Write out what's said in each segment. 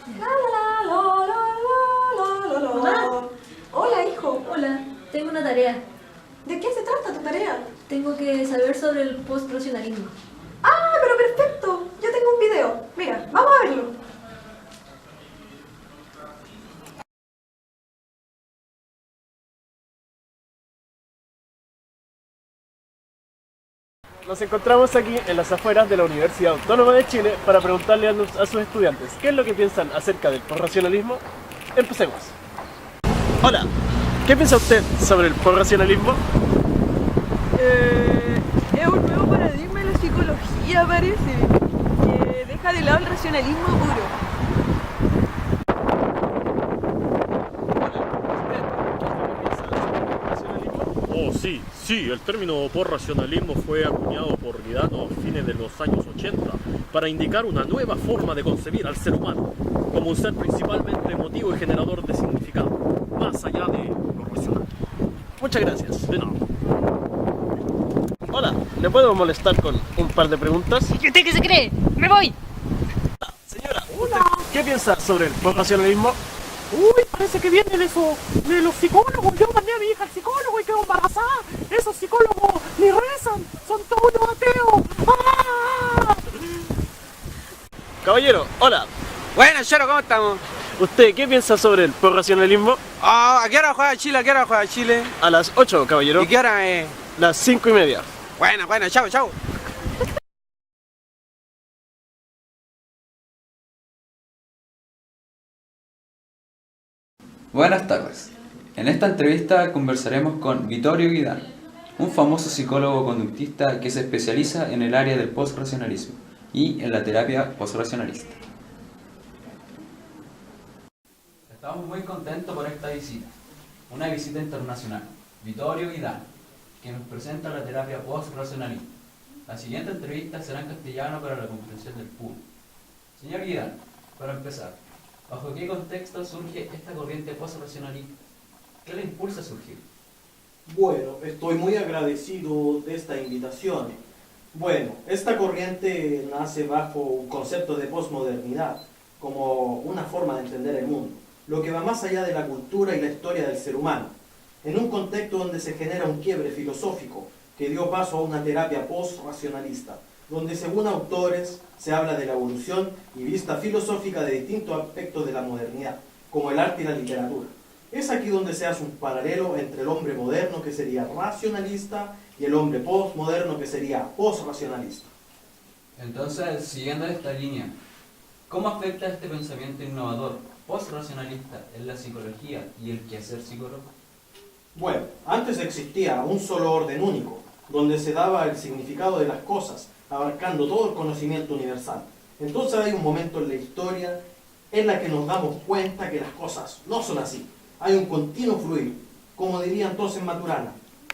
La, la, la, la, la, la, la, Mamá. la. Hola, hijo. Hola, tengo una tarea. ¿De qué se trata tu tarea? Tengo que saber sobre el postracionalismo. Ah, pero perfecto. Yo tengo un video. Mira, vamos a verlo. Nos encontramos aquí en las afueras de la Universidad Autónoma de Chile para preguntarle a sus estudiantes qué es lo que piensan acerca del posracionalismo. Empecemos. Hola, ¿qué piensa usted sobre el posracionalismo? Es un nuevo paradigma en la psicología, parece, que deja de lado el racionalismo puro. Oh, sí, el término posracionalismo fue acuñado por Guidano a fines de los años 80 para indicar una nueva forma de concebir al ser humano como un ser principalmente emotivo y generador de significado, más allá de lo racional. Muchas gracias. De nada. Hola, ¿le puedo molestar con un par de preguntas? ¿Y usted qué se cree? ¡Me voy! Señora, ¿usted qué piensa sobre el posracionalismo? Uy, parece que viene de eso, de los psicólogos. Yo mandé a mi hija al psicólogo y quedó embarazada. Esos psicólogos ni rezan, son todos unos ateos. ¡Ah! Caballero, hola. Bueno, Choro, ¿cómo estamos? ¿Usted qué piensa sobre el posracionalismo? ¿A qué hora juega Chile? ¿A qué hora juega Chile? A las 8, caballero. ¿Y qué hora es? Las 5:30. Bueno, chao, chao. Buenas tardes. En esta entrevista conversaremos con Vittorio Guidano, un famoso psicólogo conductista que se especializa en el área del postracionalismo y en la terapia postracionalista. Estamos muy contentos por esta visita, una visita internacional. Vittorio Guidano, que nos presenta la terapia postracionalista. La siguiente entrevista será en castellano para la comprensión del público. Señor Guidano, para empezar, ¿bajo qué contexto surge esta corriente postracionalista? ¿Qué le impulsa a surgir? Bueno, estoy muy agradecido de esta invitación. Bueno, esta corriente nace bajo un concepto de posmodernidad, como una forma de entender el mundo, lo que va más allá de la cultura y la historia del ser humano, en un contexto donde se genera un quiebre filosófico que dio paso a una terapia postracionalista, donde según autores se habla de la evolución y vista filosófica de distintos aspectos de la modernidad, como el arte y la literatura. Es aquí donde se hace un paralelo entre el hombre moderno, que sería racionalista, y el hombre postmoderno, que sería postracionalista. Entonces, siguiendo esta línea, ¿cómo afecta este pensamiento innovador postracionalista en la psicología y el quehacer psicólogo? Bueno, antes existía un solo orden único, donde se daba el significado de las cosas, abarcando todo el conocimiento universal. Entonces hay un momento en la historia en la que nos damos cuenta que las cosas no son así. Hay un continuo fluir, como diría entonces Maturana.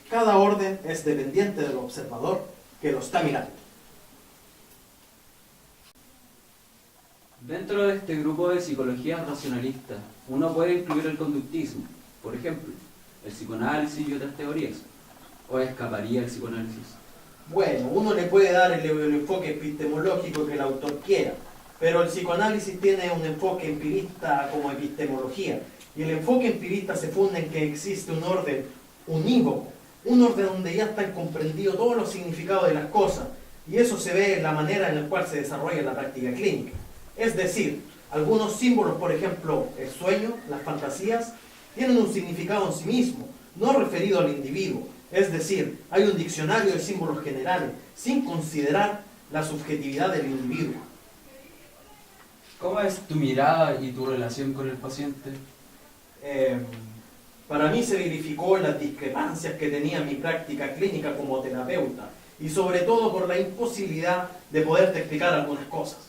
Cada orden es dependiente del observador que lo está mirando. Dentro de este grupo de psicología racionalista, uno puede incluir el conductismo, por ejemplo, el psicoanálisis y otras teorías, o escaparía el psicoanálisis. Bueno, uno le puede dar el enfoque epistemológico que el autor quiera, pero el psicoanálisis tiene un enfoque empirista como epistemología, y el enfoque empirista se funda en que existe un orden unívoco, un orden donde ya están comprendidos todos los significados de las cosas, y eso se ve en la manera en la cual se desarrolla la práctica clínica. Es decir, algunos símbolos, por ejemplo, el sueño, las fantasías, tienen un significado en sí mismo, no referido al individuo. Es decir, hay un diccionario de símbolos generales, sin considerar la subjetividad del individuo. ¿Cómo es tu mirada y tu relación con el paciente? Para mí se verificó las discrepancias que tenía mi práctica clínica como terapeuta, y sobre todo por la imposibilidad de poderte explicar algunas cosas.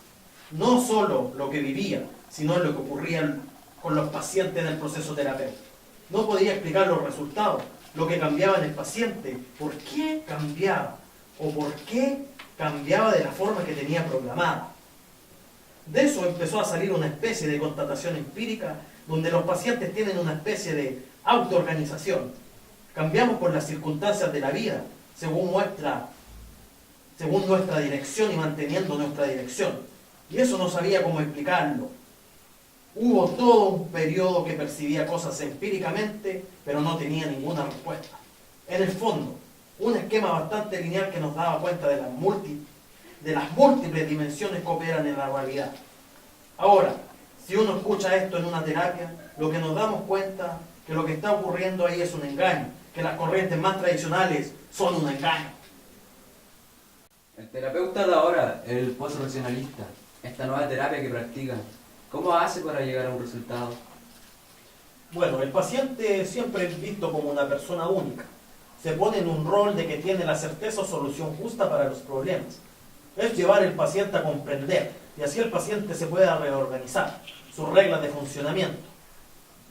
No solo lo que vivía, sino lo que ocurría con los pacientes en el proceso terapéutico. No podía explicar los resultados, lo que cambiaba en el paciente, por qué cambiaba, o por qué cambiaba de la forma que tenía programada. De eso empezó a salir una especie de constatación empírica, donde los pacientes tienen una especie de autoorganización. Cambiamos por las circunstancias de la vida, según nuestra dirección y manteniendo nuestra dirección. Y eso no sabía cómo explicarlo. Hubo todo un periodo que percibía cosas empíricamente, pero no tenía ninguna respuesta. En el fondo, un esquema bastante lineal que nos daba cuenta de las múltiples dimensiones que operan en la realidad. Ahora, si uno escucha esto en una terapia, lo que nos damos cuenta que lo que está ocurriendo ahí es un engaño, que las corrientes más tradicionales son un engaño. El terapeuta de ahora, el post-racionalista, esta nueva terapia que practica, ¿cómo hace para llegar a un resultado? Bueno, el paciente siempre es visto como una persona única. Se pone en un rol de que tiene la certeza o solución justa para los problemas. Es llevar al paciente a comprender, y así el paciente se pueda reorganizar sus reglas de funcionamiento.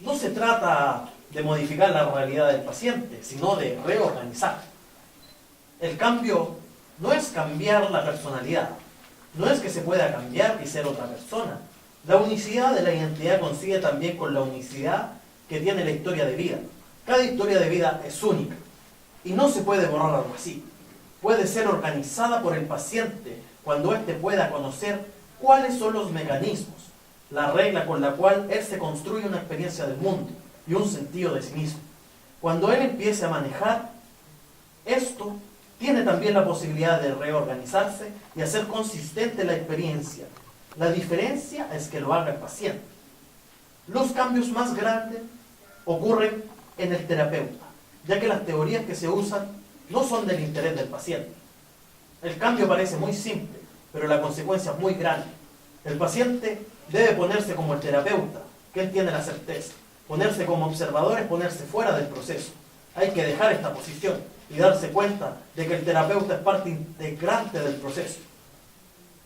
No se trata de modificar la realidad del paciente, sino de reorganizar. El cambio no es cambiar la personalidad, no es que se pueda cambiar y ser otra persona. La unicidad de la identidad coincide también con la unicidad que tiene la historia de vida. Cada historia de vida es única y no se puede borrar algo así. Puede ser organizada por el paciente cuando éste pueda conocer cuáles son los mecanismos, la regla con la cual él se construye una experiencia del mundo y un sentido de sí mismo. Cuando él empiece a manejar esto, tiene también la posibilidad de reorganizarse y hacer consistente la experiencia. La diferencia es que lo haga el paciente. Los cambios más grandes ocurren en el terapeuta, ya que las teorías que se usan no son del interés del paciente. El cambio parece muy simple, pero la consecuencia es muy grande. El paciente debe ponerse como el terapeuta, que él tiene la certeza. Ponerse como observador es ponerse fuera del proceso. Hay que dejar esta posición y darse cuenta de que el terapeuta es parte integrante del proceso.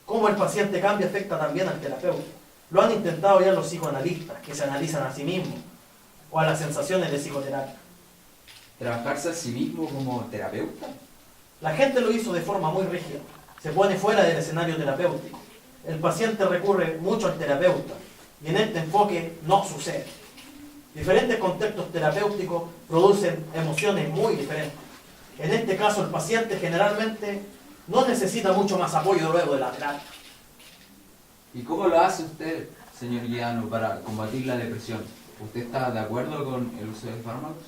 Cómo el paciente cambia afecta también al terapeuta. Lo han intentado ya los psicoanalistas, que se analizan a sí mismos, o a las sensaciones de psicoterapia. ¿Trabajarse a sí mismo como terapeuta? La gente lo hizo de forma muy rígida. Se pone fuera del escenario terapéutico. El paciente recurre mucho al terapeuta, y en este enfoque no sucede. Diferentes contextos terapéuticos producen emociones muy diferentes. En este caso, el paciente generalmente no necesita mucho más apoyo luego de la terapia. ¿Y cómo lo hace usted, señor Guiano, para combatir la depresión? ¿Usted está de acuerdo con el uso de fármacos?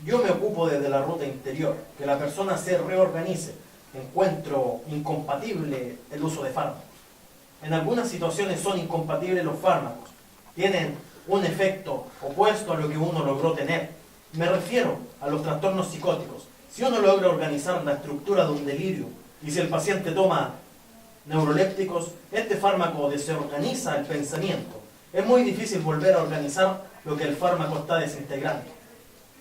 Yo me ocupo desde la ruta interior, que la persona se reorganice. Encuentro incompatible el uso de fármacos. En algunas situaciones son incompatibles los fármacos. Tienen un efecto opuesto a lo que uno logró tener. Me refiero a los trastornos psicóticos. Si uno logra organizar la estructura de un delirio, y si el paciente toma neurolépticos, este fármaco desorganiza el pensamiento. Es muy difícil volver a organizar lo que el fármaco está desintegrando.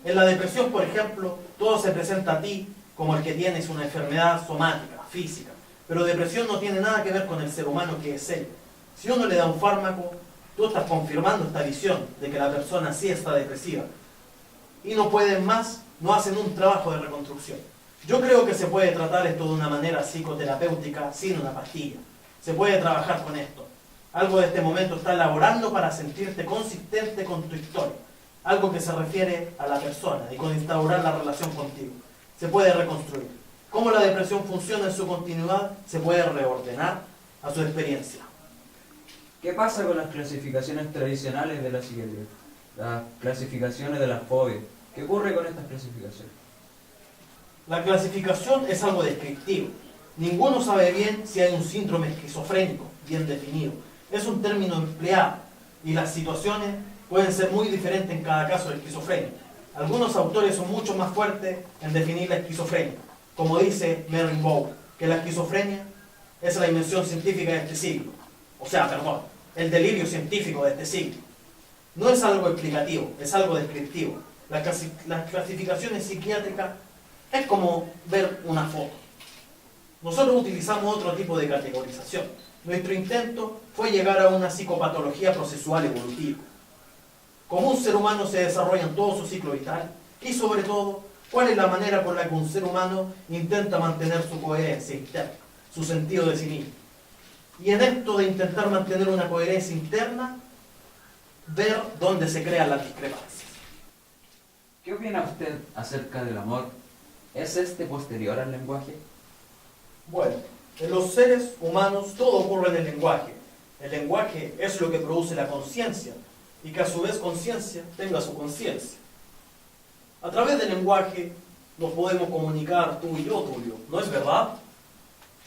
En la depresión, por ejemplo, todo se presenta a ti como el que tienes una enfermedad somática, física. Pero depresión no tiene nada que ver con el ser humano que es él. Si uno le da un fármaco, tú estás confirmando esta visión de que la persona sí está depresiva. Y no pueden más, no hacen un trabajo de reconstrucción. Yo creo que se puede tratar esto de una manera psicoterapéutica sin una pastilla. Se puede trabajar con esto. Algo de este momento está elaborando para sentirte consistente con tu historia. Algo que se refiere a la persona y con instaurar la relación contigo. Se puede reconstruir. Cómo la depresión funciona en su continuidad, se puede reordenar a su experiencia. ¿Qué pasa con las clasificaciones tradicionales de la psiquiatría? Las clasificaciones de las fobias. ¿Qué ocurre con estas clasificaciones? La clasificación es algo descriptivo. Ninguno sabe bien si hay un síndrome esquizofrénico bien definido. Es un término empleado y las situaciones pueden ser muy diferentes en cada caso de esquizofrenia. Algunos autores son mucho más fuertes en definir la esquizofrenia, como dice Merrill Bow, que la esquizofrenia es la invención científica de este siglo. El delirio científico de este siglo. No es algo explicativo, es algo descriptivo. Las clasificaciones psiquiátricas es como ver una foto. Nosotros utilizamos otro tipo de categorización. Nuestro intento fue llegar a una psicopatología procesual evolutiva. Cómo un ser humano se desarrolla en todo su ciclo vital y sobre todo, cuál es la manera por la que un ser humano intenta mantener su coherencia interna, su sentido de sí mismo. Y en esto de intentar mantener una coherencia interna, ver dónde se crean las discrepancias. ¿Qué opina usted acerca del amor? ¿Es este posterior al lenguaje? Bueno, en los seres humanos todo ocurre en el lenguaje. El lenguaje es lo que produce la conciencia, y que a su vez conciencia tenga su conciencia. A través del lenguaje nos podemos comunicar tú y yo, Tulio, ¿no es verdad?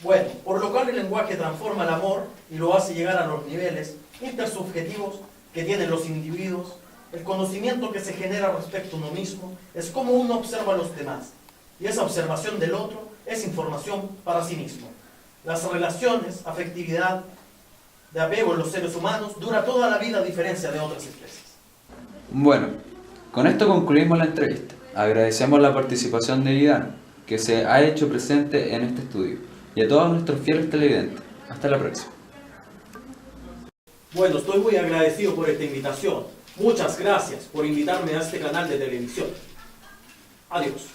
Bueno, por lo cual el lenguaje transforma el amor y lo hace llegar a los niveles intersubjetivos que tienen los individuos. El conocimiento que se genera respecto a uno mismo es como uno observa a los demás, y esa observación del otro es información para sí mismo. Las relaciones, afectividad, de apego en los seres humanos dura toda la vida a diferencia de otras especies. Bueno, con esto concluimos la entrevista. Agradecemos la participación de Guidán, que se ha hecho presente en este estudio, y a todos nuestros fieles televidentes. Hasta la próxima. Bueno, estoy muy agradecido por esta invitación. Muchas gracias por invitarme a este canal de televisión. Adiós.